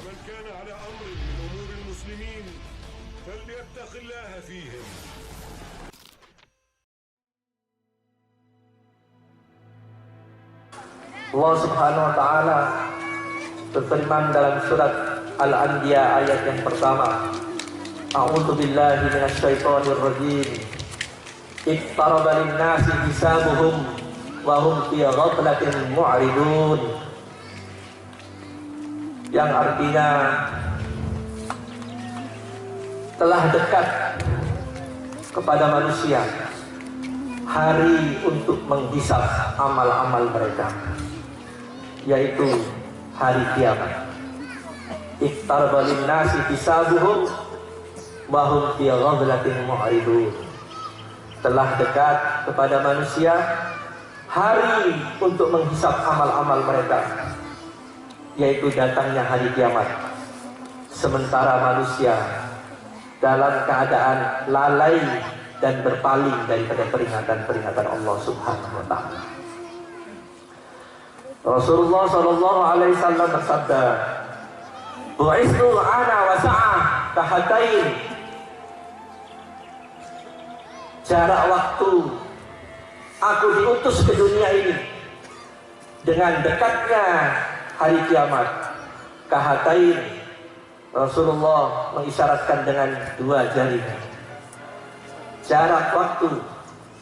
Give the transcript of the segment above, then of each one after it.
ومن كان على أمر من أمور المسلمين فليتق الله فيهم. Allah Subhanahu wa taala berfirman dalam surat Al-Anbiya ayat yang pertama, A'udzu billahi minasyaitonir rajim. Iqtaraba lin-nasi hisabuhum wa hum fi ghaflatin mu'ridun. Yang artinya telah dekat kepada manusia hari untuk menghisab amal-amal mereka, yaitu hari kiamat. Iqtaraba lin-nasi hisabuhum wa hum fi ghaflatin mu'ridun. Telah dekat kepada manusia hari untuk menghisab amal-amal mereka, yaitu datangnya hari kiamat. Sementara manusia dalam keadaan lalai dan berpaling daripada peringatan-peringatan Allah Subhanahu wa taala. Rasulullah sallallahu alaihi wasallam bersabda, "Bu'istu ana wa sa'ah kahatain." Jarak waktu aku diutus ke dunia ini dengan dekatnya hari kiamat. Kahatain, Rasulullah mengisyaratkan dengan dua jarinya. Jarak waktu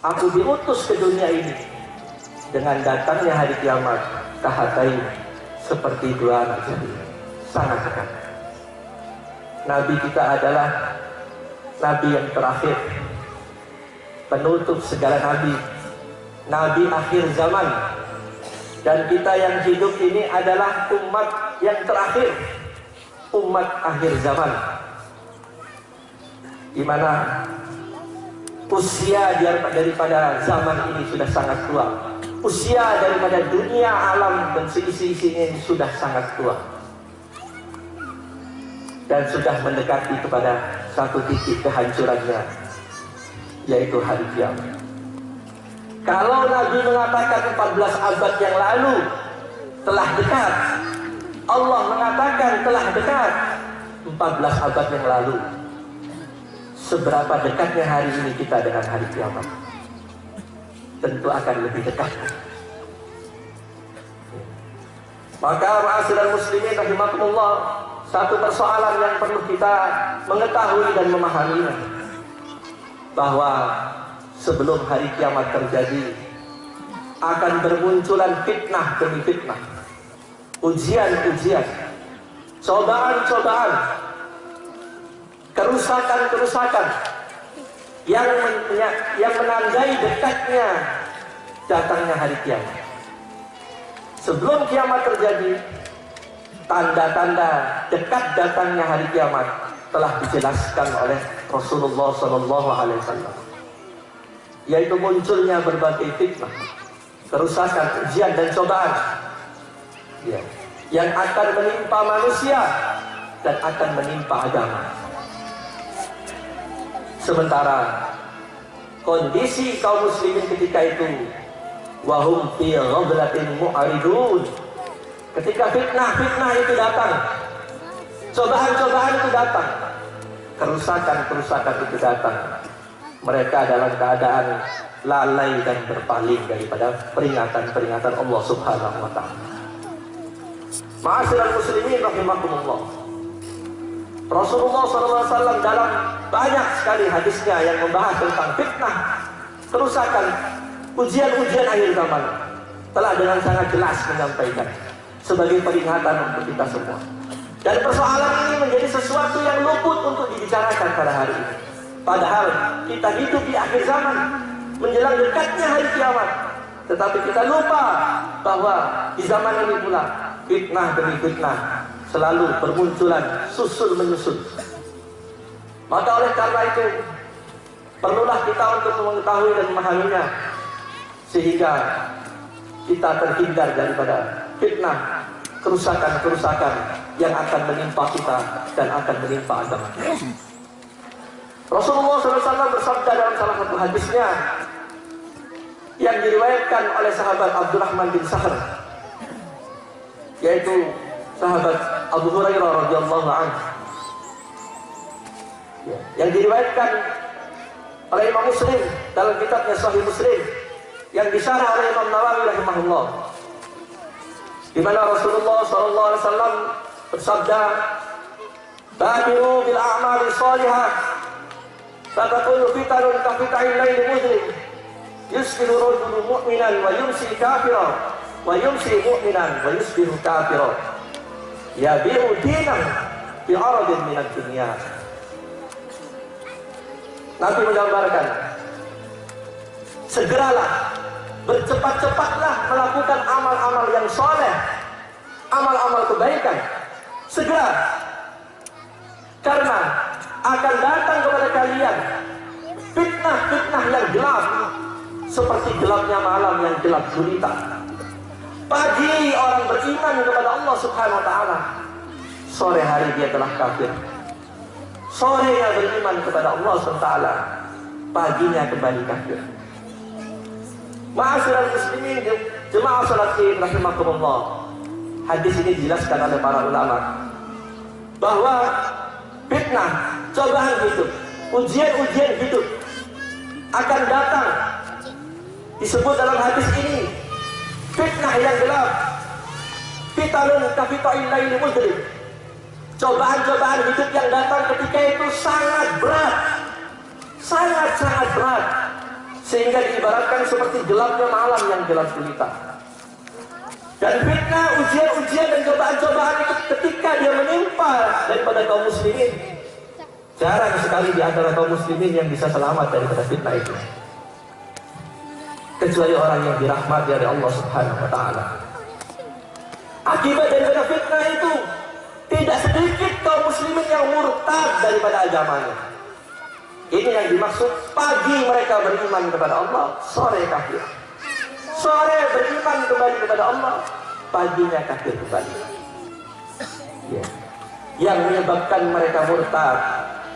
aku diutus ke dunia ini dengan datangnya hari kiamat, kahatain, seperti dua anak jari, sangat dekat. Nabi kita adalah Nabi yang terakhir, penutup segala nabi, Nabi akhir zaman. Dan kita yang hidup ini adalah umat yang terakhir, umat akhir zaman, di mana usia daripada zaman ini sudah sangat tua. Usia daripada dunia alam dan seisi-isinya ini sudah sangat tua, dan sudah mendekati kepada satu titik kehancurannya, yaitu hari kiamat. Kalau Nabi mengatakan 14 abad yang lalu telah dekat, Allah mengatakan telah dekat 14 abad yang lalu, seberapa dekatnya hari ini kita dengan hari kiamat? Tentu akan lebih dekat. Maka ma'asyiral muslimin rahimakumullah, satu persoalan yang perlu kita mengetahui dan memahaminya, bahwa sebelum hari kiamat terjadi akan bermunculan fitnah demi fitnah, ujian-ujian, cobaan-cobaan, kerusakan-kerusakan yang menandai dekatnya datangnya hari kiamat. Sebelum kiamat terjadi, tanda-tanda dekat datangnya hari kiamat telah dijelaskan oleh Rasulullah SAW, yaitu munculnya berbagai fitnah, kerusakan, ujian dan cobaan, ya, yang akan menimpa manusia dan akan menimpa agama. Sementara kondisi kaum muslimin ketika itu, wahum fi ghaflatin mu'ridun, ketika fitnah-fitnah itu datang, cobaan-cobaan itu datang, kerusakan-kerusakan itu datang, mereka dalam keadaan lalai dan berpaling daripada peringatan-peringatan Allah Subhanahu wa taala. Ma'asyiral muslimin rahimakumullah, Rasulullah SAW dalam banyak sekali hadisnya yang membahas tentang fitnah, kerusakan, ujian-ujian akhir zaman, telah dengan sangat jelas menyampaikan sebagai peringatan untuk kita semua. Dan persoalan ini menjadi sesuatu yang luput untuk dibicarakan pada hari ini. Padahal kita hidup di akhir zaman, menjelang dekatnya hari kiamat. Tetapi kita lupa bahwa di zaman ini pula fitnah demi fitnah selalu bermunculan, susul menyusul. Maka oleh karena itu perlulah kita untuk mengetahui dan memahaminya, sehingga kita terhindar daripada fitnah, kerusakan-kerusakan yang akan menimpa kita dan akan menimpa agama. Rasulullah SAW bersabda dalam salah satu hadisnya yang diriwayatkan oleh sahabat Abdurrahman bin Sakhr, yaitu sahabat Abu Hurairah radhiyallahu anhu, yang diriwayatkan oleh Imam Muslim dalam kitabnya Sahih Muslim, yang disyarah oleh Imam Nawawi rahimahullah, di mana Rasulullah sallallahu alaihi wasallam bersabda, "Badiru bil a'mali shalihah, fatakunu fitanun ka fita'il laili muzlim, yusbihu rajulun mu'minan wa yumsi kafiran, wa yumsi mu'minan wa yusbihu kafiran, yabi'u dinan bi 'aradin minad dunya." Nabi menggambarkan, segeralah, bercepat-cepatlah melakukan amal-amal yang soleh, amal-amal kebaikan. Segera, karena akan datang kepada kalian fitnah-fitnah yang gelap, seperti gelapnya malam yang gelap gulita. Pagi orang beriman kepada Allah Subhanahu wa ta'ala, sore hari dia telah kafir. Sorenya beriman kepada Allah SWT, paginya kembali kafir. Ma'asyiral muslimin, jemaah salat Id rahimakumullah. Hadis ini dijelaskan oleh para ulama bahwa fitnah, cobaan hidup, ujian-ujian hidup akan datang. Disebut dalam hadis ini fitnah yang gelap, fitanun kafita'il laili mudrim. Cobaan-cobaan hidup yang datang ketika itu sangat berat, sangat-sangat berat, sehingga diibaratkan seperti gelapnya malam yang gelap gulita. Dan fitnah, ujian-ujian dan cobaan-cobaan itu ketika dia menimpa daripada kaum muslimin, jarang sekali di antara kaum muslimin yang bisa selamat daripada fitnah itu, kecuali orang yang dirahmati oleh Allah Subhanahu wa ta'ala. Akibat daripada fitnah itu, tidak sedikit kaum muslimin yang murtad daripada agamanya. Ini yang dimaksud, pagi mereka beriman kepada Allah, sore kafir. Sore beriman kembali kepada Allah, paginya kafir kembali. Ya. Yang menyebabkan mereka murtad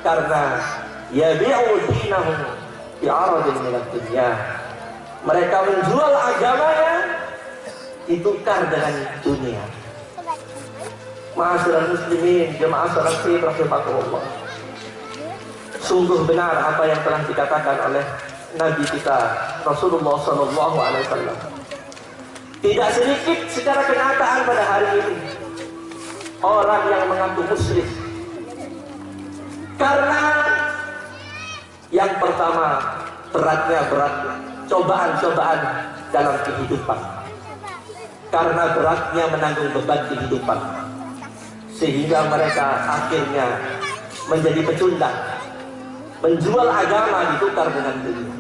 karena yabi'u dinahum bi 'aradin minad dunya. Mereka menjual agamanya ditukar dengan dunia. Ma'asyiral muslimin, jemaah salat Id rahimakumullah. Sungguh benar apa yang telah dikatakan oleh Nabi kita Rasulullah sallallahu alaihi wasallam. Tidak sedikit secara kenyataan pada hari ini orang yang mengaku muslim, karena yang pertama berat cobaan-cobaan dalam kehidupan, karena beratnya menanggung beban kehidupan, sehingga mereka akhirnya menjadi pecundang, menjual agama ditukar dengan dunia.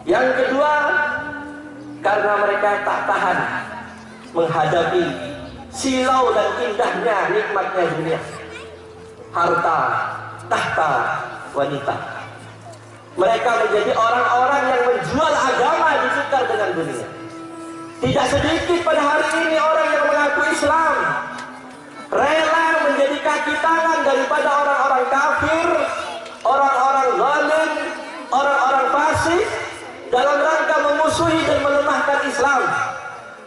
Yang kedua, karena mereka tak tahan menghadapi silau dan indahnya nikmatnya dunia, harta, tahta, wanita. Mereka menjadi orang-orang yang menjual agama ditukar dengan dunia. Tidak sedikit pada hari ini orang yang mengaku Islam rela menjadi kaki tangan daripada orang-orang kafir, orang-orang zalim, orang-orang fasik, dalam rangka memusuhi dan melemahkan Islam.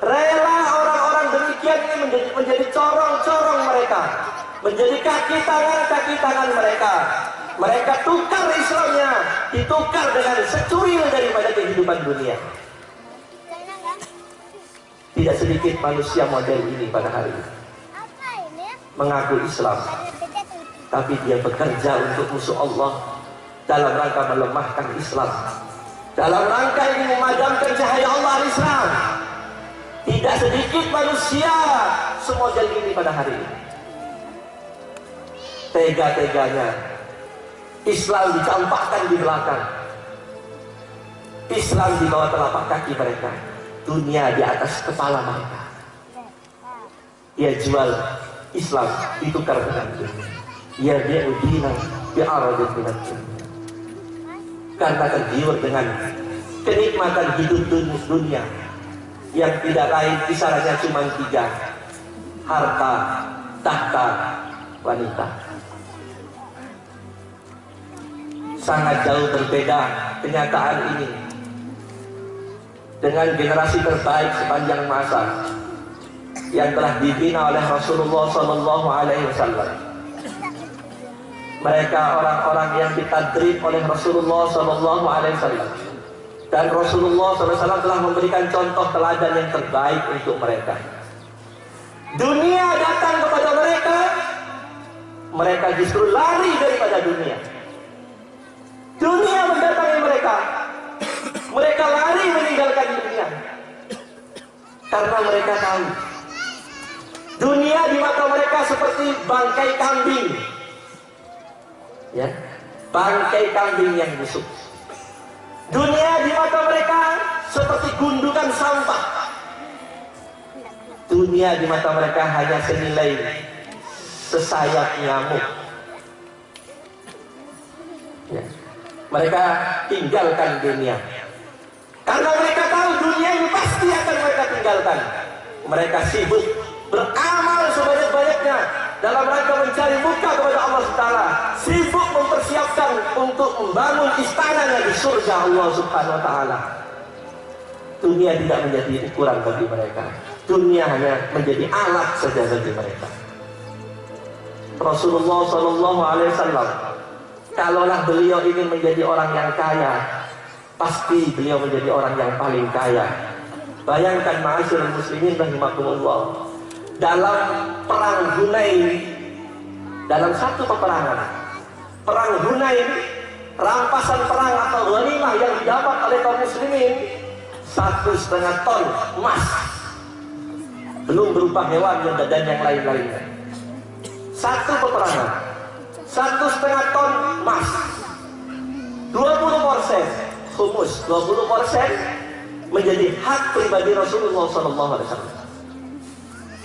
Rela orang-orang demikian ini menjadi corong-corong mereka, menjadi kaki tangan mereka. Mereka tukar Islamnya, ditukar dengan secuil daripada kehidupan dunia. Tidak sedikit manusia model ini pada hari ini, mengaku Islam, tapi dia bekerja untuk musuh Allah dalam rangka melemahkan Islam, dalam rangka ini memadamkan cahaya Allah al-Islam. Tidak sedikit manusia semodel ini pada hari ini. Tega-teganya Islam dicampakkan di belakang, Islam di bawah telapak kaki mereka, dunia di atas kepala mereka. Ia jual Islam ditukar dengan dunia. Ya bi'udina bi'aradin minad dunia. Karena tergiur dengan kenikmatan hidup dunia yang tidak lain kisarannya cuma 3: harta, tahta, wanita. Sangat jauh berbeda kenyataan ini dengan generasi terbaik sepanjang masa, yang telah dibina oleh Rasulullah Sallallahu Alaihi Wasallam. Mereka orang-orang yang ditadrib oleh Rasulullah Sallallahu Alaihi Wasallam, dan Rasulullah SAW telah memberikan contoh teladan yang terbaik untuk mereka. Dunia datang kepada mereka, mereka justru lari daripada dunia. Dunia mendatangi mereka, mereka lari meninggalkan dunia. Karena mereka tahu dunia di mata mereka seperti bangkai kambing, ya, bangkai kambing yang busuk. Dunia di mata mereka seperti gundukan sampah. Dunia di mata mereka hanya senilai sesayap nyamuk. Ya. Mereka tinggalkan dunia karena mereka tahu dunia ini pasti akan mereka tinggalkan. Mereka sibuk beramal sebanyak-banyaknya dalam rangka mencari muka kepada Allah Taala, sibuk mempersiapkan untuk membangun istananya di surga Allah Subhanahu Wa Taala. Dunia tidak menjadi ukuran bagi mereka. Dunia hanya menjadi alat saja bagi mereka. Rasulullah Sallallahu Alaihi Wasallam, kalaulah beliau ingin menjadi orang yang kaya, pasti beliau menjadi orang yang paling kaya. Bayangkan ma'asyiral muslimin rahimakumullah, dalam perang Hunain, dalam satu peperangan, perang Hunain, rampasan perang atau ghanimah yang didapat oleh kaum muslimin 1,5 ton emas, belum berupa hewan dan yang lain-lainnya. Satu peperangan 1,5 ton emas, 20% humus, 20% menjadi hak pribadi Rasulullah SAW.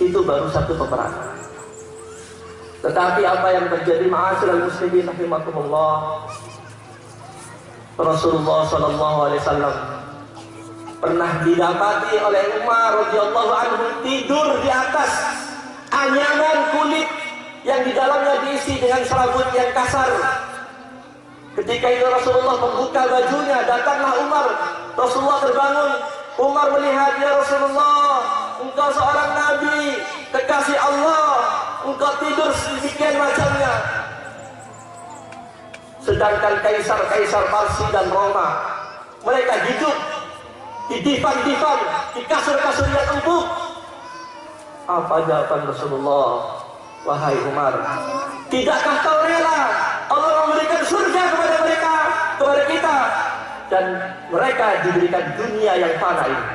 Itu baru satu peperangan. Tetapi apa yang terjadi ma'asyiral muslimin rahimakumullah, Rasulullah SAW pernah didapati oleh Umar radhiyallahu anhu tidur di atas anyaman kulit yang di dalamnya diisi dengan serabut yang kasar. Ketika itu Rasulullah membuka bajunya, datanglah Umar. Rasulullah terbangun. Umar melihat, ya Rasulullah, engkau seorang nabi, kekasih Allah, engkau tidur sedemikian macamnya. Sedangkan kaisar-kaisar Parsi dan Roma, mereka hidup di divan-divan, di kasur-kasur yang empuk. Apa jawaban Rasulullah? Wahai Umar, tidakkah kau rela Allah memberikan surga kepada mereka, kepada kita, dan mereka diberikan dunia yang fana ini?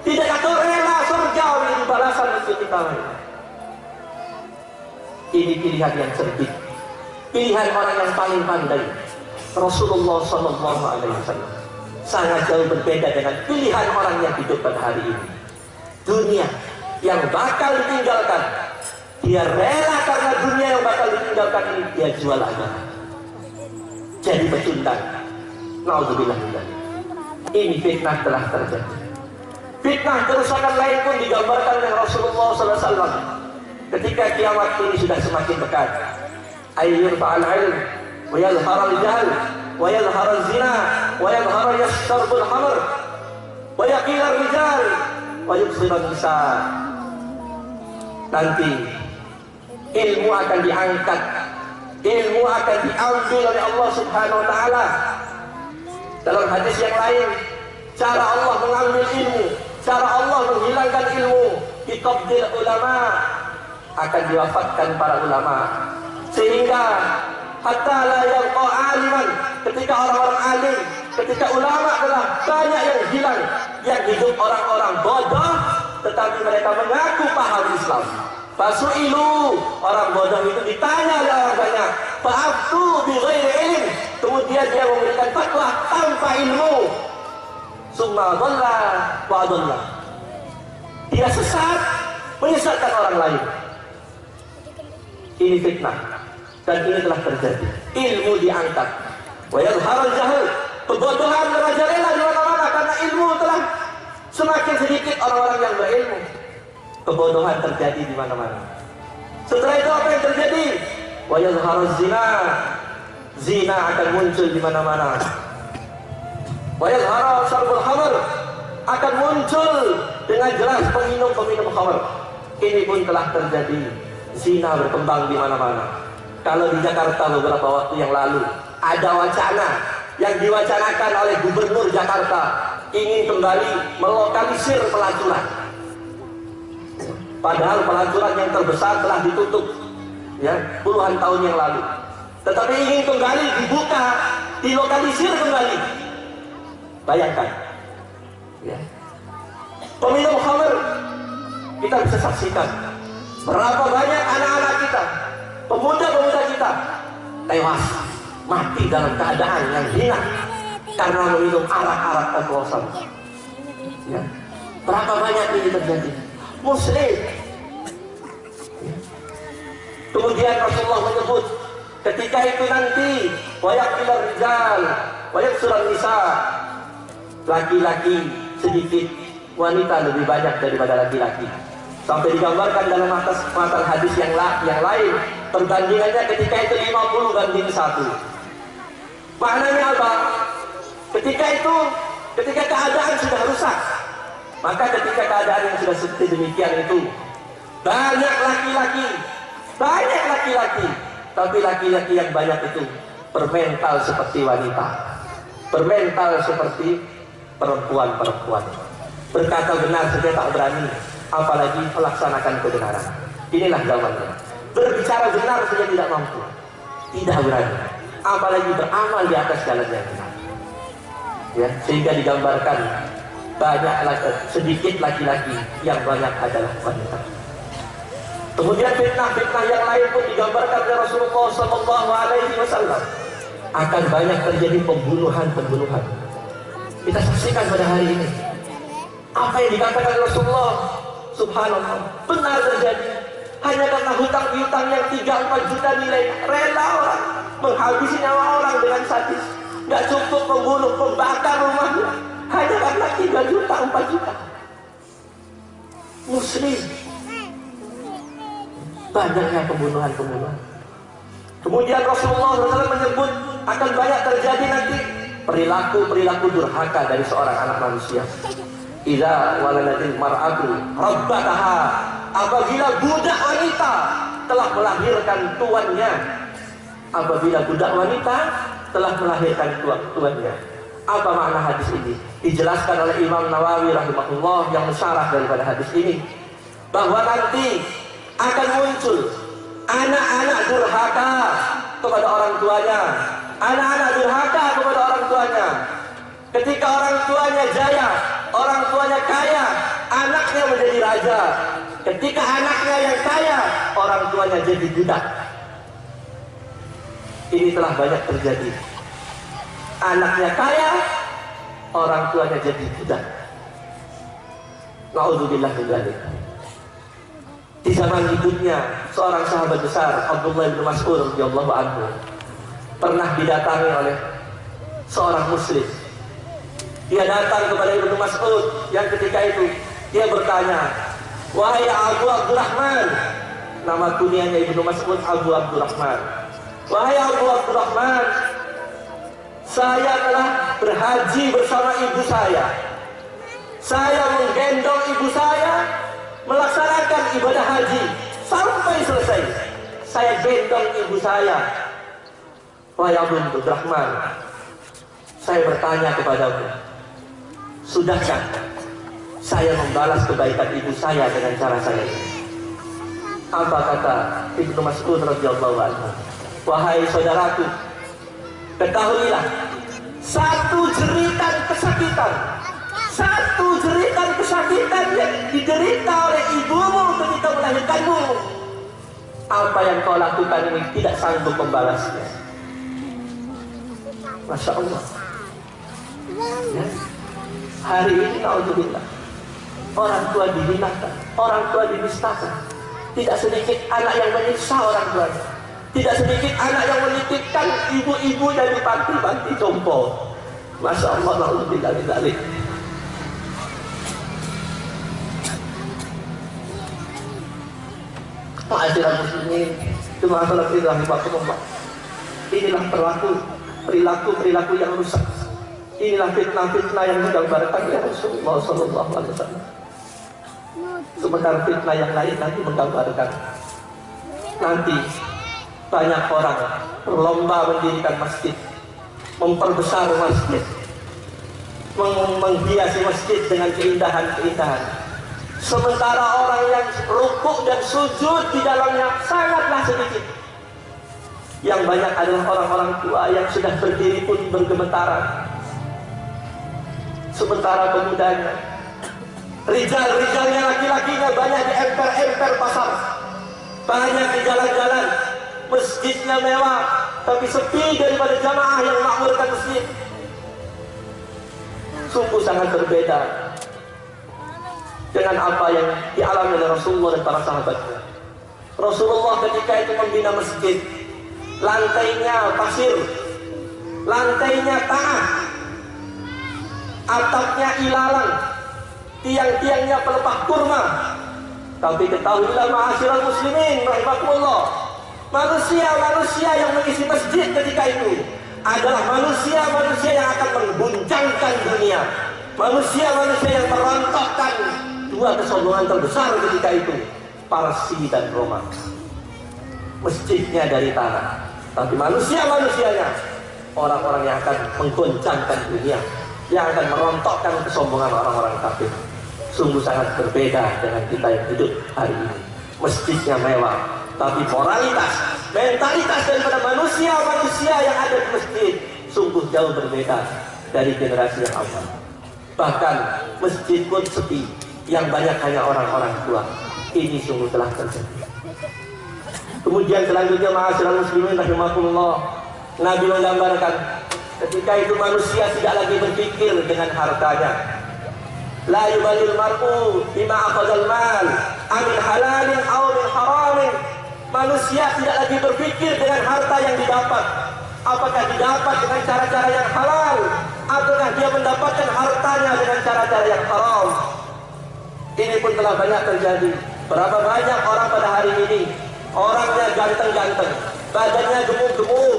Tidakkah kau rela surga menjadi balasan untuk kita? Ini pilihan yang cerdik, pilihan orang yang paling pandai. Rasulullah SAW sangat jauh berbeda dengan pilihan orang yang hidup pada hari ini. Dunia yang bakal ditinggalkan, dia rela karena dunia yang bakal ditinggalkan ini, dia jual agama, jadi pecundang. Nauzubillah. Ini fitnah telah terjadi. Fitnah kerusakan lain pun digambarkan oleh Rasulullah SAW ketika kiamat ini sudah semakin dekat. Ayyur fa'al ilm wa yadhhar al-jahl wa yadhhar al-zina wa yadhhar yashtarbul hamr wa yaqil ar-rijal wa yubsir an-nisa. Nanti ilmu akan diangkat, ilmu akan diambil oleh Allah Subhanahu Wa Taala. Dalam hadis yang lain, cara Allah mengambil ilmu, cara Allah menghilangkan ilmu, biqabdil ulama, akan diwafatkan para ulama, sehingga hatta la yalqa aliman, ketika orang-orang alim, ketika ulama telah banyak yang hilang, yang hidup orang-orang bodoh tetapi mereka mengaku paham Islam. Fasu'ilu, orang bodoh itu ditanya oleh orang banyak, fa'aftu bi ghairi ilm, kemudian dia memberikan fatwa tanpa ilmu. Summa dhalla wa dhalla, dia sesat, menyesatkan orang lain. Ini fitnah, dan ini telah terjadi. Ilmu diangkat, wa yadhharul jahl, kebodohan merajalela di mana-mana karena ilmu telah semakin sedikit orang-orang yang berilmu. Kebodohan terjadi di mana-mana. Setelah itu apa yang terjadi? Wa yadhharuz zina, zina akan muncul di mana-mana. Wa yadhharu syarbul khamr, akan muncul dengan jelas peminum-peminum khamr. ini pun telah terjadi. Zina berkembang di mana-mana. Kalau di Jakarta beberapa waktu yang lalu ada wacana yang diwacanakan oleh Gubernur Jakarta ingin kembali melokalisir pelacuran. Padahal pelacuran yang terbesar telah ditutup ya puluhan tahun yang lalu. Tetapi ingin kembali dibuka, dilokalisir kembali. Bayangkan. Ya. Peminum khamr kita bisa saksikan berapa banyak anak-anak kita, pemuda-pemuda kita tewas mati dalam keadaan yang hina karena meminum arak-arak oplosan. Ya. Berapa banyak ini terjadi? Muslim. Ya. Kemudian Rasulullah menyebut ketika itu nanti wayaqilur rijal wayaqsurun nisa, laki-laki sedikit, wanita lebih banyak daripada laki-laki. Sampai digambarkan dalam matan hadis yang lain, perbandingannya ketika itu 50 banding 1. Maknanya apa? Ketika itu, ketika keadaan sudah rusak, maka ketika keadaan yang sudah seperti demikian itu, banyak laki-laki, tapi laki-laki yang banyak itu bermental seperti wanita, bermental seperti perempuan-perempuan. Berkata benar saja tak berani, apalagi melaksanakan kebenaran. Inilah zamannya. Berbicara benar saja tidak mampu, tidak berani, apalagi beramal di atas jalan yang benar. Ya, sehingga digambarkan banyak sedikit laki-laki, yang banyak adalah wanita. Kemudian fitnah-fitnah yang lain pun digambarkan oleh Rasulullah SAW. Akan banyak terjadi pembunuhan-pembunuhan. Kita saksikan pada hari ini apa yang dikatakan Rasulullah. Subhanallah, benar terjadi. Hanya karena hutang piutang yang 3-4 juta nilai, rela orang menghabisi nyawa orang dengan sadis. Gak cukup membunuh, membakar rumahnya hanya karena 3 juta, 4 juta. Muslim, banyaknya pembunuhan-pembunuhan. Kemudian Rasulullah SAW menyebut akan banyak terjadi nanti perilaku-perilaku durhaka dari seorang anak manusia. Idza waladatil mar'atu rabbataha, apabila budak wanita telah melahirkan tuannya. Apabila budak wanita telah melahirkan tuannya. Apa makna hadis ini? Dijelaskan oleh Imam Nawawi rahimahullah yang mensyarah daripada hadis ini, bahwa nanti akan muncul anak-anak durhaka kepada orang tuanya, anak-anak durhaka kepada orang tuanya. Ketika orang tuanya jaya, orang tuanya kaya, anaknya menjadi raja. Ketika anaknya yang kaya, orang tuanya jadi budak. Ini telah banyak terjadi. Anaknya kaya, orang tuanya jadi budak. Na'udzubillah min dzalik. Di zaman hidupnya seorang sahabat besar, Abdullah bin Mas'ud radhiyallahu anhu, pernah didatangi oleh seorang muslim. Dia datang kepada Ibnu Mas'ud yang ketika itu dia bertanya, "Wahai Abu Abdurrahman," nama kunyanya Ibnu Mas'ud Abu Abdurrahman. "Wahai Abu Abdurrahman, saya telah berhaji bersama ibu saya. Saya menggendong ibu saya melaksanakan ibadah haji sampai selesai. Saya gendong ibu saya. Wahai Abu Abdurrahman, saya bertanya kepadamu, sudahkah saya membalas kebaikan ibu saya dengan cara saya?" Apa kata Ibnu Mas'ud radhiyallahu anhu? "Wahai saudaraku, ketahuilah, satu jeritan kesakitan yang diderita oleh ibumu ketika melahirkanmu, apa yang kau lakukan ini tidak sanggup membalasnya." Masya Allah. Ya. Hari ini naudzubillah, orang tua dihinakan, orang tua dinistakan. Tidak sedikit anak yang menyiksa orang tuanya. Tidak sedikit anak yang menitipkan ibu-ibunya di panti-panti jompo. Masya Allah, naudzubillah min dzalik. Ma'asyiral muslimin, jemaah rahimahumullah. Inilah perilaku yang rusak. Inilah fitnah-fitnah yang digambarkan oleh Rasulullah SAW. Sementara fitnah yang lain nanti menggambarkan nanti banyak orang berlomba mendirikan masjid, memperbesar masjid, menghiasi masjid dengan keindahan-keindahan. Sementara orang yang rukuk dan sujud di dalamnya sangatlah sedikit. Yang banyak adalah orang-orang tua yang sudah berdiri pun bergemetaran. Sementara pemudanya, rijal-rijalnya, laki-lakinya banyak di emper-emper pasar, banyak di jalan-jalan. Masjidnya mewah, tapi sepi daripada jamaah yang makmurkan masjid. Sungguh sangat berbeda dengan apa yang dialami oleh Rasulullah dan para sahabatnya. Rasulullah ketika itu membina masjid, lantainya pasir, lantainya tanah, atapnya ilalang, tiang-tiangnya pelepah kurma. Tapi ketahuilah ma'asyiral muslimin rahimakumullah, manusia-manusia yang mengisi masjid ketika itu adalah manusia-manusia yang akan mengguncangkan dunia, manusia-manusia yang merontokkan dua kesombongan terbesar ketika itu, Parsi dan Roma. Masjidnya dari tanah, tapi manusia-manusianya orang-orang yang akan menggoncangkan dunia, yang akan merontokkan kesombongan orang-orang kafir. Sungguh sangat berbeda dengan kita yang hidup hari ini. Masjidnya mewah, tapi moralitas, mentalitas daripada manusia-manusia yang ada di masjid sungguh jauh berbeda dari generasi yang awal. Bahkan masjid pun sepi, yang banyak hanya orang-orang tua. Ini sungguh telah terjadi. Kemudian selanjutnya ma'asyiral muslimin rahimakumullah, Nabi menggambarkan ketika itu manusia tidak lagi berpikir dengan hartanya. La yubalil mar'u bima akhadhal mal amin halalin aw min haramin. Manusia tidak lagi berpikir dengan harta yang didapat, apakah didapat dengan cara-cara yang halal ataukah dia mendapatkan hartanya dengan cara-cara yang haram. Ini pun telah banyak terjadi. Berapa banyak orang pada hari ini, orangnya ganteng-ganteng, badannya gemuk-gemuk,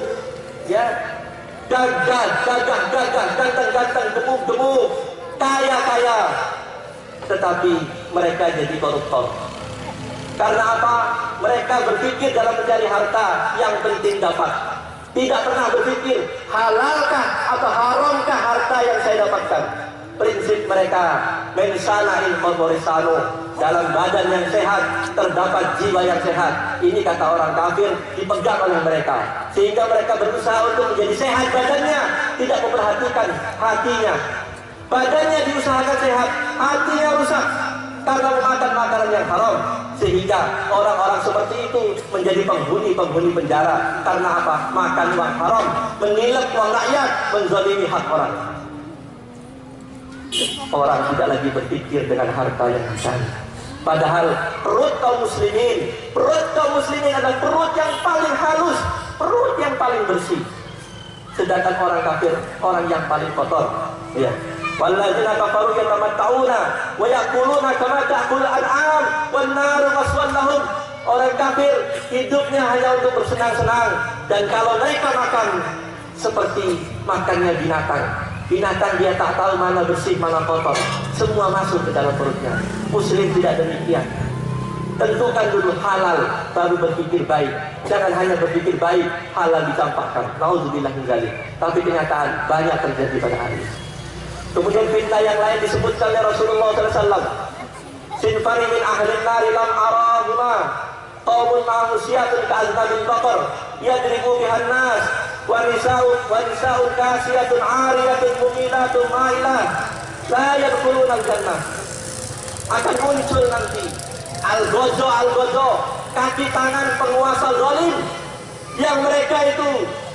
ya, gagah, ganteng-ganteng, gemuk-gemuk, kaya-kaya, tetapi mereka jadi koruptor. Karena apa? Mereka berpikir dalam mencari harta, yang penting dapat. Tidak pernah berpikir halalkah atau haramkah harta yang saya dapatkan. Prinsip mereka, mensana in corpore sano, dalam badan yang sehat terdapat jiwa yang sehat. Ini kata orang kafir dipegang oleh mereka, sehingga mereka berusaha untuk menjadi sehat badannya, tidak memperhatikan hatinya. Badannya diusahakan sehat, hatinya rusak karena memakan makanan yang haram, sehingga orang-orang seperti itu menjadi penghuni penjara. Karena apa? Makan uang haram, menilep uang rakyat, menzalimi hak orang. Orang tidak lagi berpikir dengan harta yang dicari. Padahal perut kaum muslimin adalah perut yang paling halus, perut yang paling bersih. Sedangkan orang kafir, orang yang paling kotor. Ya. Walladzina kafaru yatamatta'una wa yaquluna kama ta'kulul an'am wan naru maswan lahum. Orang kafir hidupnya hanya untuk bersenang-senang, dan kalau mereka makan seperti makannya binatang. Binatang dia tak tahu mana bersih mana kotor, semua masuk ke dalam perutnya. Muslim tidak demikian. Tentukan dulu halal, baru berpikir baik. Jangan hanya berpikir baik, halal dicampakkan. Nauzubillah min dzalik. Tapi kenyataan banyak terjadi pada hari ini. Kemudian fitnah yang lain disebutkan oleh Rasulullah SAW. Sinfani min ahlin nari lam arahuma qaumun ma'musiyatun ka'aznabil baqar yadribu bihan nas wa nisa'un kasiyatun 'ariyatun mumilatun ma'ilah la yadkhuluna al-jannah. Akan muncul nanti al-gozo, kaki tangan penguasa zalim, yang mereka itu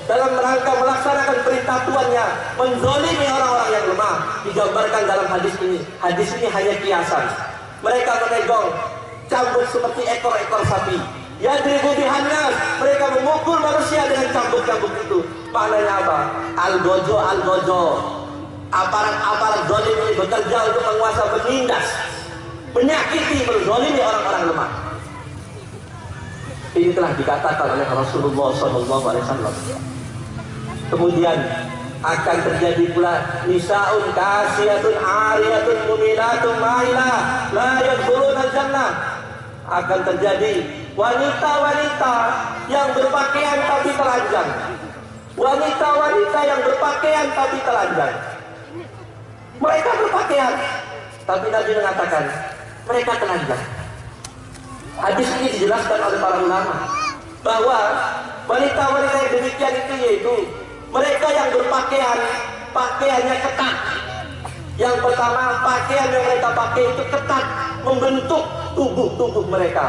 dalam rangka melaksanakan perintah tuannya menzalimi orang-orang yang lemah. Digambarkan dalam hadis ini. Hadis ini hanya kiasan. Mereka menegong cambuk seperti ekor-ekor sapi. Yadribu bihan nas, mereka memukul manusia dengan cambuk-cambuk itu. Maknanya apa? Al-gozo. Aparat-aparat zalim ini bekerja untuk menguasa, menindas, menyakiti, menzalimi orang-orang lemah. Ini telah dikatakan oleh Rasulullah SAW. Kemudian akan terjadi pula nisaun kasiyatun ariyatun mumilatun mailah la yadkhuluna jannah. Akan terjadi wanita-wanita yang berpakaian tapi telanjang. Wanita-wanita yang berpakaian tapi telanjang. Mereka berpakaian, tapi Nabi mengatakan mereka telanjang. Hadis ini dijelaskan oleh para ulama bahwa wanita-wanita yang demikian itu yaitu mereka yang berpakaian, pakaiannya ketat. Yang pertama, pakaian yang mereka pakai itu ketat, membentuk tubuh mereka.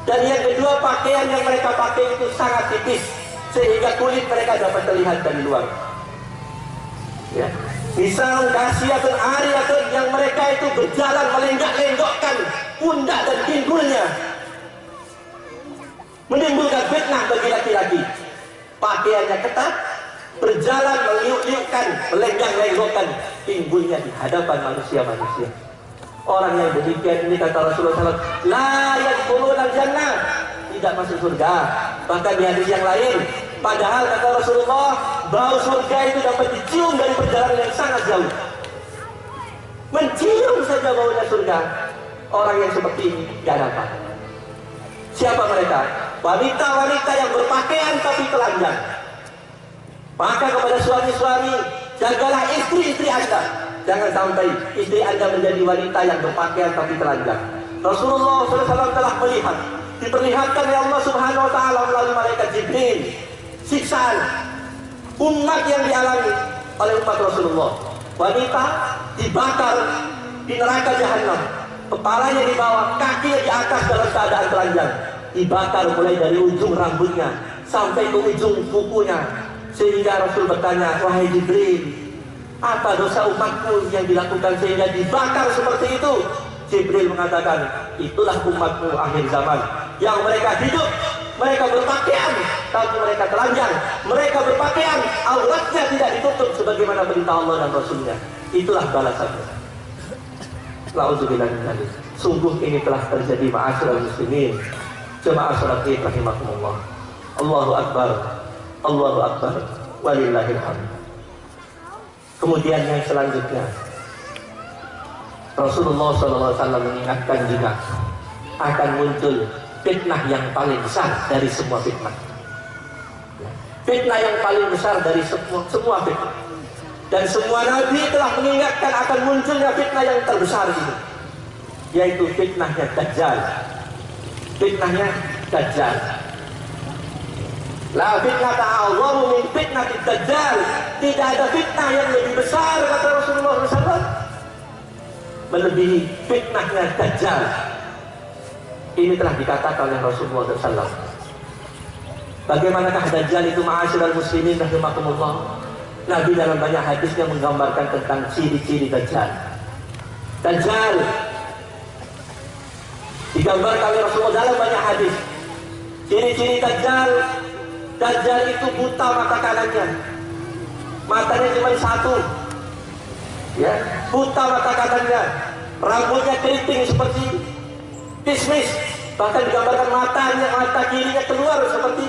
Dan yang kedua, pakaian yang mereka pakai itu sangat tipis, sehingga kulit mereka dapat terlihat dari luar. Ya. Misal kasiyatun ariyatun, yang mereka itu berjalan melenggak-lenggokkan pundak dan pinggulnya, menimbulkan fitnah bagi laki-laki. Pakaiannya ketat, berjalan meliuk-liukkan, melenggang-lenggokkan pinggulnya di hadapan manusia-manusia. Orang yang demikian ini, kata Rasulullah SAW, la yadkhuluna jannah, tidak masuk surga. Bahkan di hadis yang lain, padahal kata Rasulullah, bau surga itu dapat dicium dari perjalanan yang sangat jauh. Mencium saja baunya surga. Orang yang seperti ini tidak dapat. Siapa mereka? Wanita-wanita yang berpakaian tapi telanjang. Maka kepada suami-suami, jagalah istri-istri Anda. Jangan sampai istri Anda menjadi wanita yang berpakaian tapi telanjang. Rasulullah SAW telah melihat, diperlihatkan oleh Allah Subhanahu Wa Taala melalui malaikat Jibril, siksaan umat yang dialami oleh umat Rasulullah. Wanita dibakar di neraka jahanam, kepalanya di bawah, kakinya di atas dalam keadaan telanjang, dibakar mulai dari ujung rambutnya sampai ke ujung kukunya. Sehingga Rasul bertanya, wahai Jibril, apa dosa umatku yang dilakukan sehingga dibakar seperti itu? Jibril mengatakan, itulah umatmu akhir zaman, yang mereka hidup, mereka berpakaian tapi mereka telanjang, mereka berpakaian auratnya tidak ditutup sebagaimana perintah Allah dan Rasulnya. Itulah balasannya. Nauzubillah min dzalik. Sungguh ini telah terjadi, ma'asyiral muslimin, jemaah salat Id rahimakumullah. Allahu akbar, Allahu akbar, walillahil hamd. Kemudian yang selanjutnya, Rasulullah SAW mengingatkan juga akan muncul fitnah yang paling besar dari semua fitnah. Fitnah yang paling besar dari semua fitnah. Dan semua nabi telah mengingatkan akan munculnya fitnah yang terbesar ini, yaitu fitnahnya Dajjal. Fitnahnya Dajjal. La fitnah ta'awwamu min fitnah Dajjal. Tidak ada fitnah yang lebih besar, kata Rasulullah SAW, melebihi fitnahnya Dajjal. Ini telah dikatakan oleh Rasulullah SAW. Bagaimanakah Dajjal itu, ma'asyiral muslimin rahimakumullah? Nabi dalam banyak hadisnya menggambarkan tentang ciri-ciri Dajjal. Dajjal digambarkan oleh Rasulullah dalam banyak hadis. Ciri-ciri Dajjal, Dajjal itu buta mata kanannya, matanya cuma satu, ya, buta mata kanannya, rambutnya keriting seperti kismis, bahkan digambarkan mata kirinya keluar seperti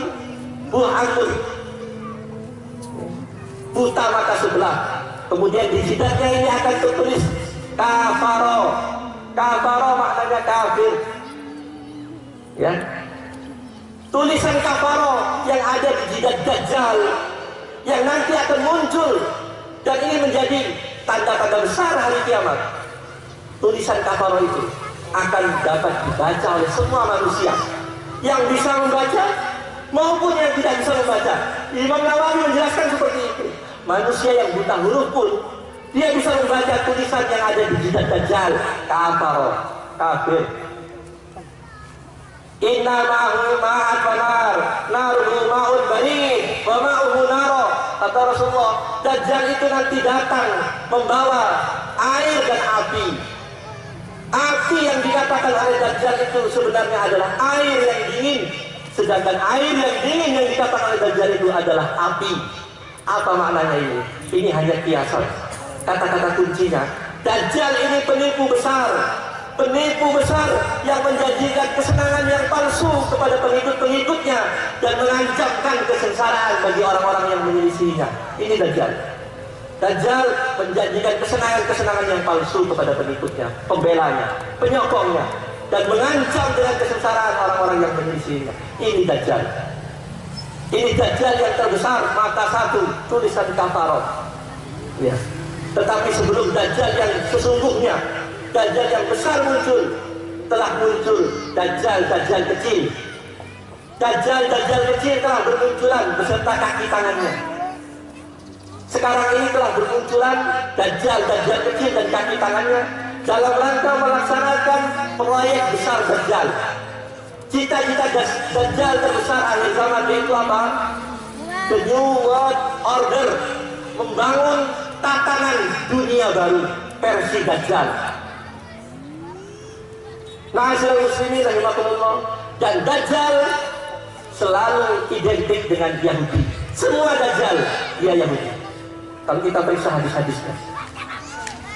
buah anggur, buta mata sebelah. Kemudian di jidatnya ini akan tertulis kafaro. Kafaro maknanya kafir, ya. Tulisan kafaro yang ada di jidat Dajjal yang nanti akan muncul, dan ini menjadi tanda-tanda besar hari kiamat. Tulisan kafaro itu akan dapat dibaca oleh semua manusia, yang bisa membaca maupun yang tidak bisa membaca. Imam Nawawi menjelaskan seperti itu. Manusia yang buta huruf pun dia bisa membaca tulisan yang ada di jidat Dajjal. Kafaro, kafir. Inna ma'ahu ma'at banar, naruhu ma'ud bari, wa ma'uhu naro. Kata Rasulullah, Dajjal itu nanti datang membawa air dan api. Api yang dikatakan oleh Dajjal itu sebenarnya adalah air yang dingin, sedangkan air yang dingin yang dikatakan oleh Dajjal itu adalah api. Apa maknanya ini? Ini hanya kiasan. Kata-kata kuncinya, Dajjal ini penipu besar. penipu besar yang menjanjikan kesenangan yang palsu kepada pengikut-pengikutnya dan mengancamkan kesengsaraan bagi orang-orang yang menyelisihinya. Ini Dajjal. Dajjal menjanjikan kesenangan-kesenangan yang palsu kepada pengikutnya, pembelanya, penyokongnya, dan mengancam dengan kesengsaraan orang-orang yang menyelisihinya. Ini Dajjal. Ini Dajjal yang terbesar, mata satu, tulisan kafarot. Ya. Tetapi sebelum Dajjal yang sesungguhnya, Dajjal yang besar muncul, telah muncul Dajjal kecil. Dajjal kecil telah bermunculan beserta kaki tangannya. Sekarang ini telah bermunculan Dajjal kecil dan kaki tangannya dalam rangka melaksanakan proyek besar Dajjal. Cita-cita Dajjal terbesar akhir zaman itu apa? The New World Order, membangun tatanan dunia baru versi Dajjal. Ma'asyiral muslimin rahimakumullah, dan Dajjal selalu identik dengan Yahudi. Semua Dajjal dia Yahudi. Kalau kita periksa hadis-hadisnya,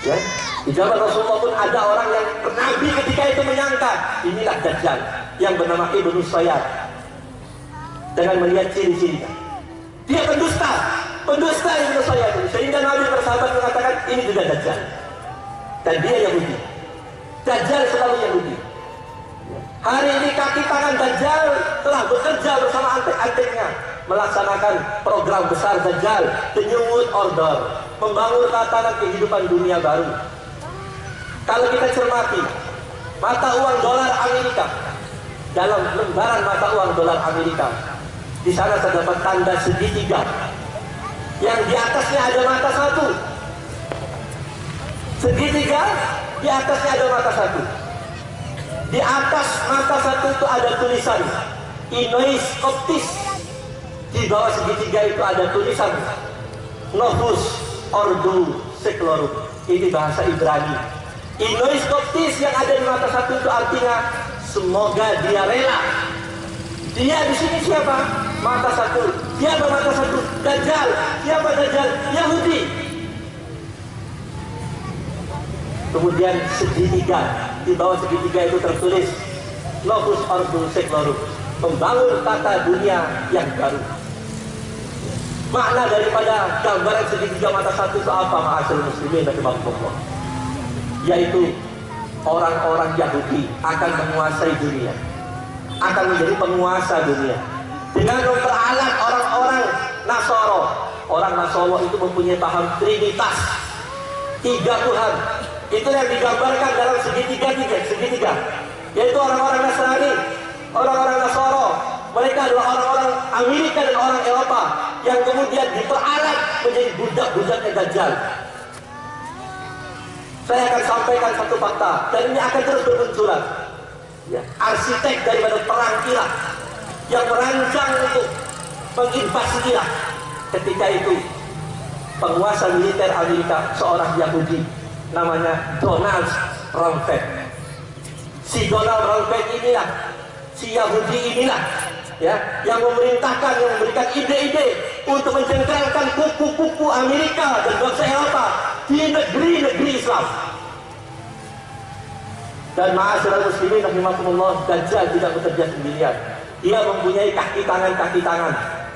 ya, di zaman Rasulullah pun ada orang yang Nabi ketika itu menyangka inilah Dajjal yang bernama Ibnu Sayyad. Dengan melihat ciri-cirinya, dia pendusta Ibnu Sayyad, sehingga Nabi bersahabat mengatakan ini juga Dajjal, dan dia Yahudi. Dajjal selalu Yahudi. Hari ini kaki tangan Dajjal telah bekerja bersama antek-anteknya melaksanakan program besar Dajjal, The New World Order, membangun tatanan kehidupan dunia baru. Kalau kita cermati mata uang dolar Amerika, dalam lembaran mata uang dolar Amerika, di sana terdapat tanda segitiga yang di atasnya ada mata satu. Segitiga, di atasnya ada mata satu. Di atas mata satu itu ada tulisan Inois Coptis. Di bawah segitiga itu ada tulisan Novus Ordo Seclorum. Ini bahasa Ibrani. Inois Coptis yang ada di mata satu itu artinya semoga dia rela. Dia di sini siapa? Mata satu. Siapa mata satu? Dajjal. Siapa Dajjal? Yahudi. Kemudian segitiga, di bawah segitiga itu tertulis Novus Ordo Seclorum, membangun tata dunia yang baru. Makna daripada gambaran segitiga mata satu itu apa, ma'asyiral muslimin rahimakumullah? Yaitu orang-orang Yahudi akan menguasai dunia, akan menjadi penguasa dunia dengan memperalat orang-orang Nasoro. Orang Nasoro itu mempunyai paham Trinitas, 3 Tuhan. Itu yang digambarkan dalam segitiga, yaitu orang-orang Nasrani, orang-orang Nasoro. Mereka adalah orang-orang Amerika dan orang Eropa yang kemudian diperalat menjadi budak-budaknya Dajjal. Saya akan sampaikan satu fakta, dan ini akan terus bermunculan. Ya, arsitek daripada perang Irak yang merancang untuk menginvasi Irak, ketika itu penguasa militer Amerika seorang Yahudi namanya Donald Rumsfeld. Si Donald Rumsfeld inilah, si Yahudi inilah, ya, yang memerintahkan, yang memberikan ide-ide untuk mencengkerangkan kuku-kuku Amerika dan bangsa Eropa di negeri-negeri Islam. Dan ma'asyiral muslimin rahimakumullah, Dajjal tidak bekerja sendirian. Dia mempunyai kaki tangan.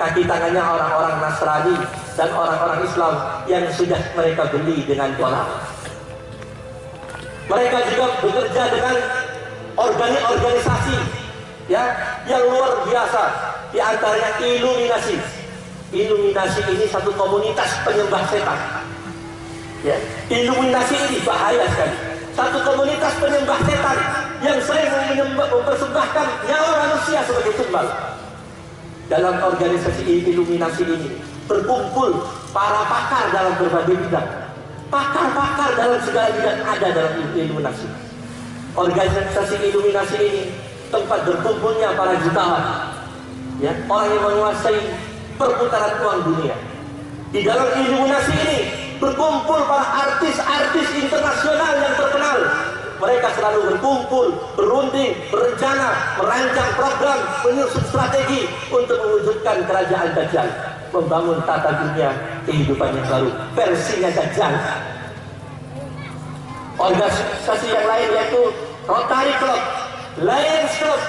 Kaki tangannya orang-orang Nasrani dan orang-orang Islam yang sudah mereka beli dengan dolar. Mereka juga bekerja dengan organisasi, ya, yang luar biasa. Di antaranya Illuminati. Illuminati ini satu komunitas penyembah setan. Ya, Illuminati ini bahaya sekali. Satu komunitas penyembah setan yang sering mempersembahkan nyawa manusia sebagai tumbal. Dalam organisasi Illuminati ini berkumpul para pakar dalam berbagai bidang. Pakar-pakar dalam segala bidang ada dalam Illuminati. Organisasi Illuminati ini tempat berkumpulnya para jutawan, ya, orang yang menguasai perputaran uang dunia. Di dalam Illuminati ini berkumpul para artis-artis internasional yang terkenal. Mereka selalu berkumpul, berunding, berencana, merancang program, menyusun strategi untuk mewujudkan kerajaan Dajjal, membangun tata dunia kehidupan yang baru versinya Dajjal. Organisasi yang lain yaitu Rotary Club, Lions Club.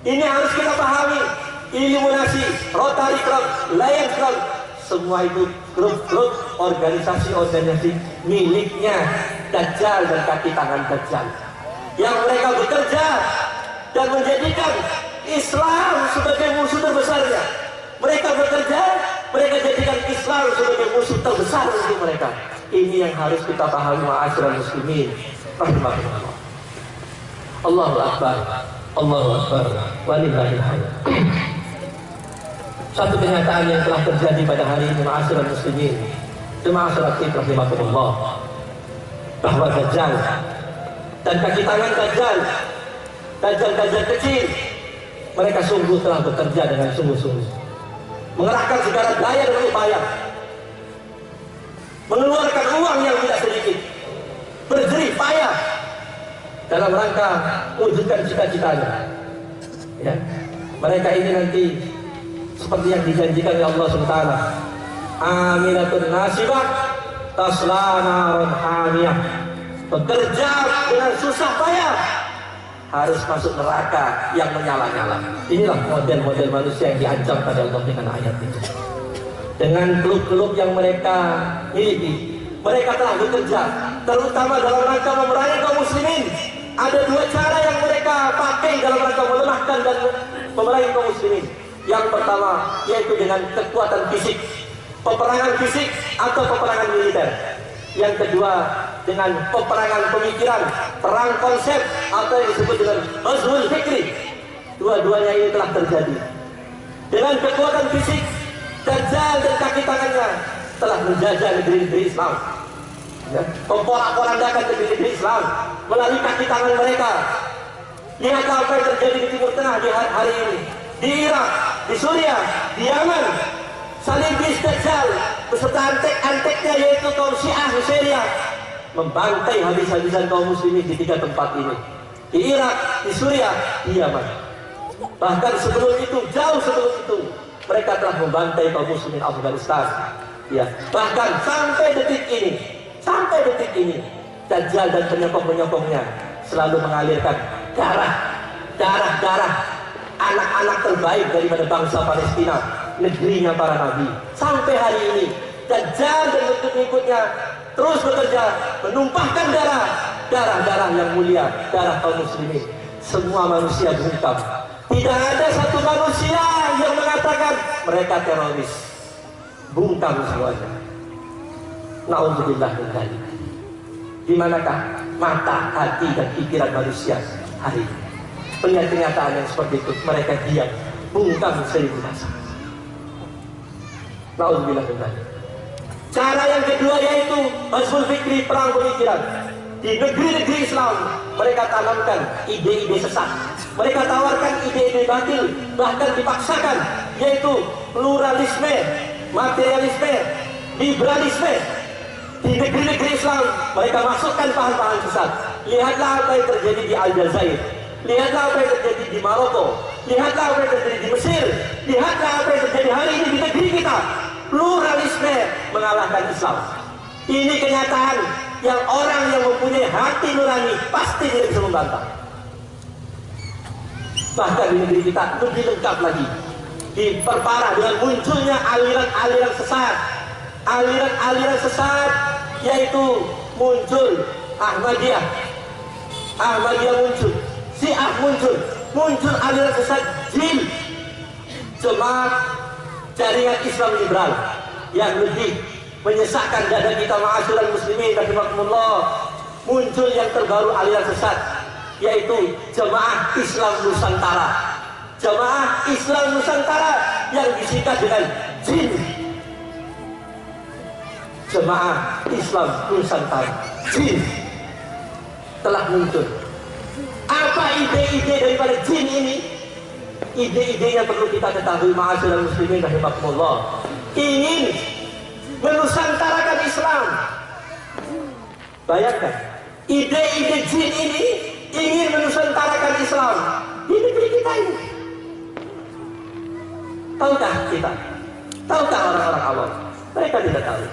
Ini harus kita pahami. Illuminasi, Rotary Club, Lions Club, semua itu grup-grup organisasi-organisasi miliknya Dajjal dan kaki tangan Dajjal, yang mereka bekerja dan menjadikan Islam sebagai musuh terbesarnya. Mereka bekerja, mereka jadikan Islam sebagai musuh terbesar untuk mereka. Ini yang harus kita pahami, ma'asyiral muslimin rahimahullah. Allahu Akbar, Allahu Akbar, walillahil hamd. Satu kenyataan yang telah terjadi pada hari ini, ma'asyiral muslimin, jemaah salat Id rahimahullah, bahwa Dajjal dan kaki tangan Dajjal kecil, mereka sungguh telah bekerja dengan sungguh-sungguh, mengerahkan segala daya dan upaya, mengeluarkan uang yang tidak sedikit, berjerih payah dalam rangka mewujudkan cita-citanya. Ya. Mereka ini nanti seperti yang dijanjikan oleh Allah SWT, amilatun nasibah tasla naran hamiyah, bekerja dengan susah payah, harus masuk neraka yang menyala-nyala. Inilah model-model manusia yang diancam pada Allah dengan ayat itu. Dengan keluk-keluk yang mereka miliki, mereka telah bekerja terutama dalam rangka memerangi kaum muslimin. Ada dua cara yang mereka pakai dalam rangka melemahkan dan memerangi kaum muslimin. Yang pertama yaitu dengan kekuatan fisik, peperangan fisik atau peperangan militer. Yang kedua dengan peperangan pemikiran, perang konsep atau yang disebut dengan ghazwul fikri. Dua-duanya ini telah terjadi. Dengan kekuatan fisik, Dajjal dan kaki tangannya telah menjajah negeri-negeri Islam, ya, memporak-porandakan negeri-negeri Islam melalui kaki tangan mereka. Lihat apa yang terjadi di Timur Tengah di hari ini, di Irak, di Suriah, di Yaman. Salibis Dajjal beserta antek-anteknya yaitu kaum Syiah di Syria membantai habis-habisan kaum muslimin di tiga tempat ini, di Irak, di Suriah, di Yaman. Bahkan sebelum itu, jauh sebelum itu, mereka telah membantai kaum muslimin Afghanistan. Ya, bahkan sampai detik ini, Dajjal dan penyokong-penyokongnya selalu mengalirkan darah anak-anak terbaik daripada bangsa Palestina, negerinya para nabi. Sampai hari ini Dajjal dan pengikutnya terus bekerja menumpahkan darah yang mulia, darah kaum muslimin. Semua manusia bungkam. Tidak ada satu manusia yang mengatakan mereka teroris. Bungkam semuanya. Na'udzubillah min dzalik. Di manakah mata, hati dan pikiran manusia hari ini? Melihat kenyataan yang seperti itu, mereka diam, bungkam seribu rasa. Na'udzubillah min dzalik. Cara yang kedua yaitu ghazwul fikri, perang pemikiran. Di negeri-negeri Islam mereka tanamkan ide-ide sesat, mereka tawarkan ide-ide batil, bahkan dipaksakan, yaitu pluralisme, materialisme, liberalisme. Di negeri-negeri Islam mereka masukkan paham-paham sesat. Lihatlah apa yang terjadi di Aljazair, lihatlah apa yang terjadi di Maroko, lihatlah apa yang terjadi di Mesir, lihatlah apa yang terjadi hari ini di negeri kita. Pluralisme mengalahkan Islam. Ini kenyataan yang orang yang mempunyai hati nurani pasti tidak bisa membantah. Bahkan di negeri kita lebih lengkap lagi, diperparah dengan munculnya aliran-aliran sesat. Aliran-aliran sesat yaitu muncul Ahmadiyah muncul, Syiah muncul aliran sesat jin, jemaah jaringan Islam liberal yang lebih menyesakkan dada kita, ma'asyiral muslimin rahimakumullah. Muncul yang terbaru aliran sesat yaitu Jemaah Islam Nusantara. Jemaah Islam Nusantara yang disingkat dengan JIN. Jemaah Islam Nusantara, JIN, telah muncul. Apa ide-ide daripada JIN ini? Ide-idenya perlu kita ketahui, ma'asyiral muslimin rahimakumullah. Ingin menusantarakan Islam. Bayangkan, ide-ide jin ini ingin menusantarakan Islam di negeri kita ini. Tahukah kita? Tahukah orang-orang awam? Mereka tidak tahu.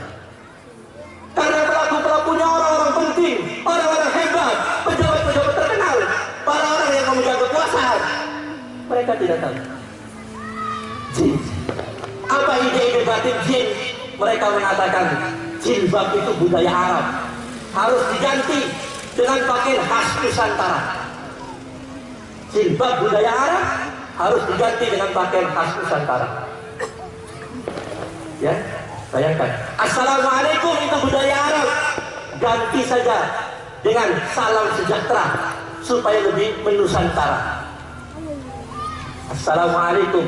Karena pelaku-pelakunya orang-orang penting, orang-orang hebat, pejabat-pejabat Mereka tidak tahu. Jin. Apa ide-ide batin jin? Mereka mengatakan jilbab itu budaya Arab, harus diganti dengan pakaian khas Nusantara. Jilbab budaya Arab harus diganti dengan pakaian khas Nusantara. Ya, bayangkan. Assalamualaikum itu budaya Arab, ganti saja dengan salam sejahtera supaya lebih menusantara. Assalamualaikum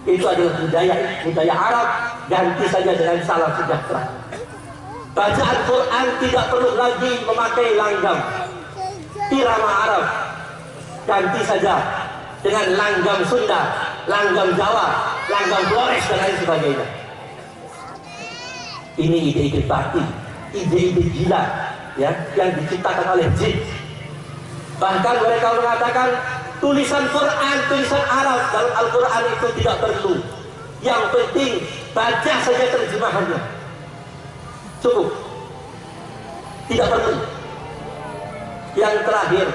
itu adalah budaya Arab, ganti saja dengan salam sejahtera. Bacaan Quran tidak perlu lagi memakai langgam irama Arab, ganti saja dengan langgam Sunda, langgam Jawa, langgam Flores dan lain sebagainya. Ini ide-ide batin, ide-ide gila, ya, yang diciptakan oleh jin. Bahkan mereka mengatakan tulisan Quran, tulisan Arab dalam Al-Quran itu tidak perlu. Yang penting baca saja terjemahannya, cukup, tidak perlu. Yang terakhir,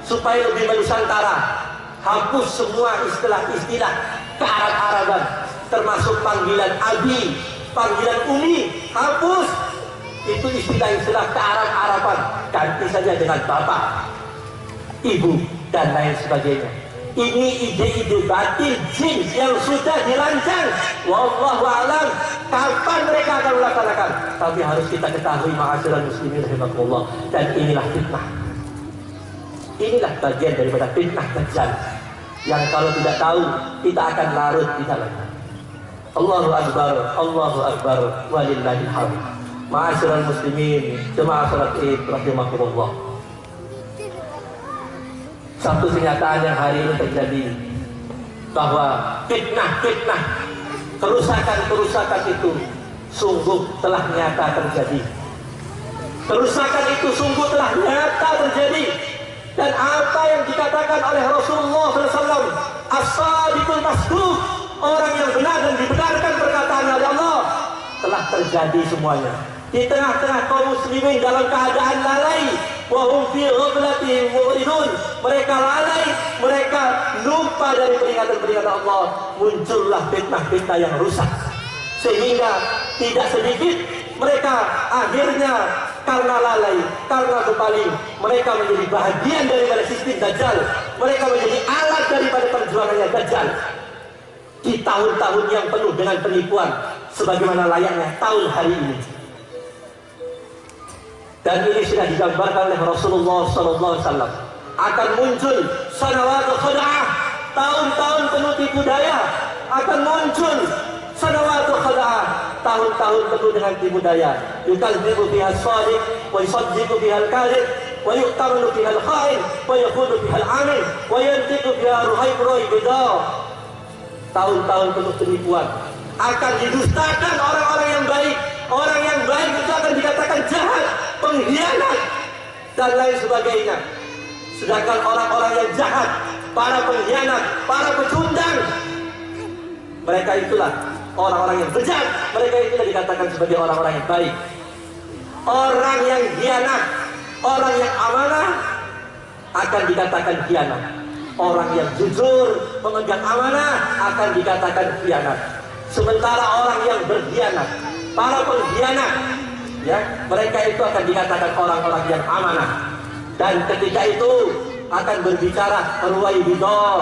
supaya lebih menusantara, hapus semua istilah-istilah kearab-araban, termasuk panggilan abi, panggilan umi, hapus. Itu istilah-istilah kearab-araban, ganti saja dengan bapak, ibu, dan lain sebagainya. Ini ide-ide batin jin yang sudah dirancang. Wallahu a'lam kapan mereka akan melaksanakan. Tapi harus kita ketahui, ma'asyiral muslimin rahimakumullah, dan inilah fitnah. Inilah bagian daripada fitnah Dajjal yang kalau tidak tahu kita akan larut di dalamnya. Allahu akbar, Allahu akbar, walillahil hamd. Ma'asyiral muslimin, jemaah salat Id rahimakumullah. Satu kenyataan yang hari ini terjadi, bahwa fitnah-fitnah, kerusakan-kerusakan itu sungguh telah nyata terjadi. Kerusakan itu sungguh telah nyata terjadi. Dan apa yang dikatakan oleh Rasulullah SAW, as-sadiqul masduq, orang yang benar dan dibenarkan perkataan oleh Allah, telah terjadi semuanya. Di tengah-tengah kaum muslimin dalam keadaan lalai, wa hum fi ghaflatin mu'ridun, mereka lalai, mereka lupa dari peringatan-peringatan Allah, muncullah fitnah-fitnah yang rusak, sehingga tidak sedikit mereka akhirnya karena lalai, karena berpaling, mereka menjadi bahagian daripada sistem Dajjal, mereka menjadi alat daripada perjuangannya Dajjal di tahun-tahun yang penuh dengan penipuan, sebagaimana layaknya tahun hari ini. Dan ini sudah digambarkan oleh Rasulullah SAW. Akan muncul sanawatul khada'ah, tahun-tahun penuh tipu daya. Akan muncul sanawatul khada'ah, tahun-tahun penuh dengan tipu daya. Yukadzibu bihal shadiq, wa yusaddiqu bihal kadhib, wa yu'tamanu bihal kha'in, wa yakhunu bihal amin, wa yantiqu bihal ruhaib bida. Tahun-tahun penuh penipuan. Akan didustakan orang-orang yang baik. Orang yang baik itu akan dikatakan jahat, pengkhianat, dan lain sebagainya. Sedangkan orang-orang yang jahat, para pengkhianat, para pecundang, mereka itulah orang-orang yang bejat. Mereka itulah dikatakan sebagai orang-orang yang baik. Orang yang khianat, orang yang amanah akan dikatakan khianat. Orang yang jujur memegang amanah akan dikatakan khianat. Sementara orang yang berkhianat, para pengkhianat, ya, mereka itu akan dikatakan orang-orang yang amanah. Dan ketika itu akan berbicara ruwai bidah.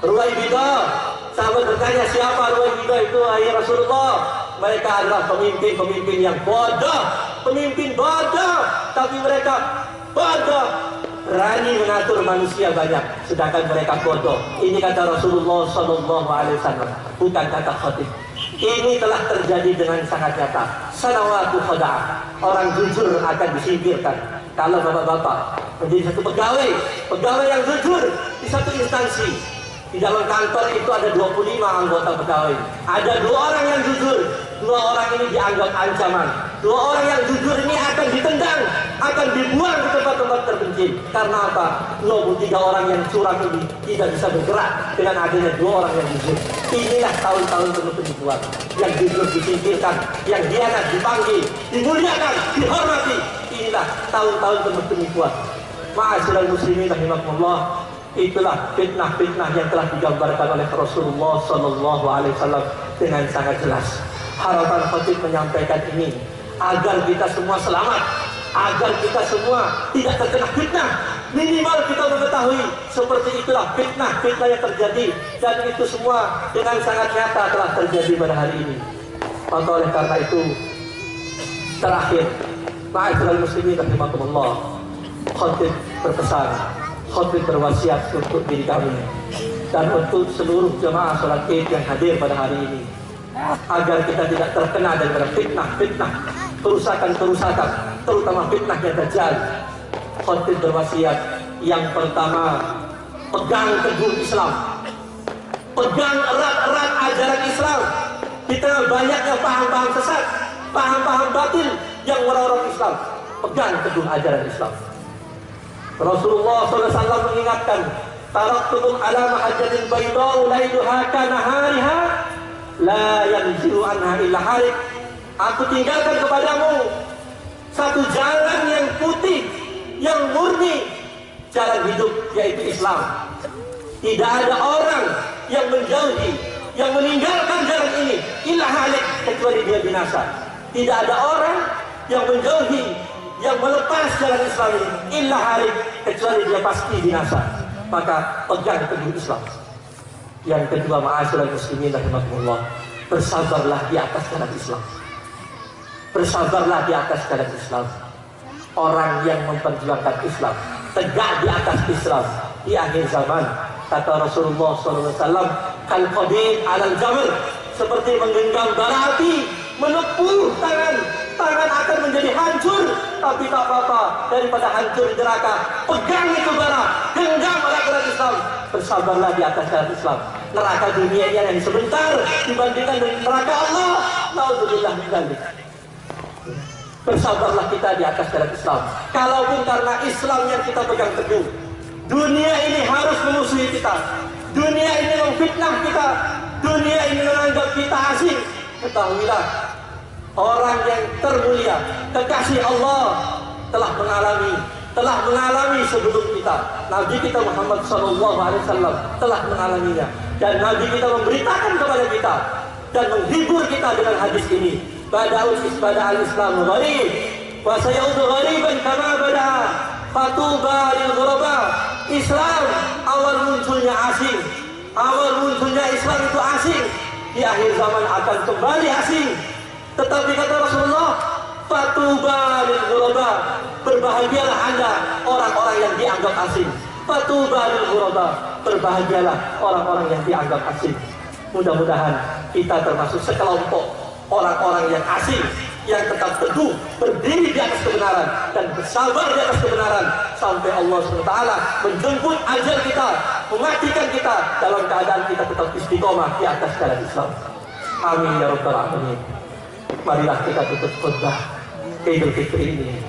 Ruwai bidah. Sahabat bertanya, siapa ruwai bidah itu, wahai Rasulullah? Mereka adalah pemimpin-pemimpin yang bodoh, pemimpin bodoh, tapi mereka bodoh, berani mengatur manusia banyak, sedangkan mereka bodoh. Ini kata Rasulullah SAW, bukan kata khatib. Ini telah terjadi dengan sangat nyata. Sanawatul khada'ah, orang jujur akan disingkirkan. Kalau bapak-bapak menjadi satu pegawai yang jujur di satu instansi, di dalam kantor itu ada 25 anggota pegawai. Ada 2 orang yang jujur, 2 orang ini dianggap ancaman. 2 orang yang jujur ini akan ditendang, akan dibuang ke tempat-tempat terpencil. Karena apa? 23 orang yang curang ini tidak bisa bergerak dengan adanya 2 orang yang jujur. Inilah tahun-tahun penuh penipuan. Yang jujur disingkirkan, yang khianat dipanggil, dimuliakan, dihormati. Inilah tahun-tahun penuh penipuan. Ma'asyiral muslimin rahimakumullah. Itulah fitnah-fitnah yang telah digambarkan oleh Rasulullah Sallallahu Alaihi Wasallam dengan sangat jelas. Harapan khatib menyampaikan ini agar kita semua selamat, agar kita semua tidak terkena fitnah. Minimal kita mengetahui seperti itulah fitnah-fitnah yang terjadi, dan itu semua dengan sangat nyata telah terjadi pada hari ini. Maka oleh karena itu, terakhir, ma'asyiral muslimin rahimakumullah, khatib berpesan, khatib berwasiat untuk diri kami dan untuk seluruh jemaah salat Id yang hadir pada hari ini, agar kita tidak terkena daripada fitnah-fitnah, kerusakan-kerusakan, terutama fitnah yang Dajjal. Khatib berwasiat, yang pertama, pegang teguh Islam, pegang erat-erat ajaran Islam. Kita banyaknya paham-paham sesat, paham-paham batil yang merongrong Islam. Pegang teguh ajaran Islam. Rasulullah SAW mengingatkan, taraktukum ala mahajjatin baydau lailuha kanahariha la yanzilu anha illa halik. Aku tinggalkan kepadamu satu jalan yang putih, yang murni, jalan hidup, yaitu Islam. Tidak ada orang yang menjauhi, yang meninggalkan jalan ini illa halik, kecuali dia binasa. Tidak ada orang yang menjauhi, yang melepas jalan Islam ini illa halik, kecuali dia pasti binasa. Maka pegang teguh Islam. Yang kedua, ma'asyiral muslimin rahimakumullah, bersabarlah di atas jalan Islam. Bersabarlah di atas jalan Islam. Orang yang memperjuangkan Islam, tegak di atas Islam di akhir zaman, kata Rasulullah SAW, kal qadim alal jamr, seperti menggenggam bara api, menepuh tangan akan menjadi hancur, tapi tak apa-apa, daripada hancur di neraka. Pegang itu bara, genggam erat-erat Islam. Bersabarlah di atas jalan Islam. Neraka dunia ini yang sebentar dibandingkan dengan neraka Allah. Naudzubillah min dzalik. Bersabarlah kita di atas jalan Islam. Kalaupun karena Islam yang kita pegang teguh, dunia ini harus memusuhi kita, dunia ini memfitnah kita, dunia ini menganggap kita asing. Ketahuilah, orang yang termulia, kekasih Allah, telah mengalami sebelum kita. Nabi kita Muhammad SAW telah mengalaminya, dan Nabi kita memberitakan kepada kita dan menghibur kita dengan hadis ini. Bada'ul Islam gharib wa sayaudu ghariban kama bada'a fatuba lil ghuraba. Islam awal munculnya asing, awal munculnya Islam itu asing, di akhir zaman akan kembali asing. Tetapi kata Rasulullah, fatuba lil ghuraba, berbahagialah Anda orang-orang yang dianggap asing. Fatuba lil ghuraba, berbahagialah orang-orang yang dianggap asing. Mudah-mudahan kita termasuk sekelompok orang-orang yang asing, yang tetap teguh berdiri di atas kebenaran dan bersabar di atas kebenaran sampai Allah SWT menjemput ajal kita, mematikan kita dalam keadaan kita tetap istiqomah di atas jalan Islam. Amin ya rabbal alamin. Marilah kita tutup khutbah Idul Fitri ini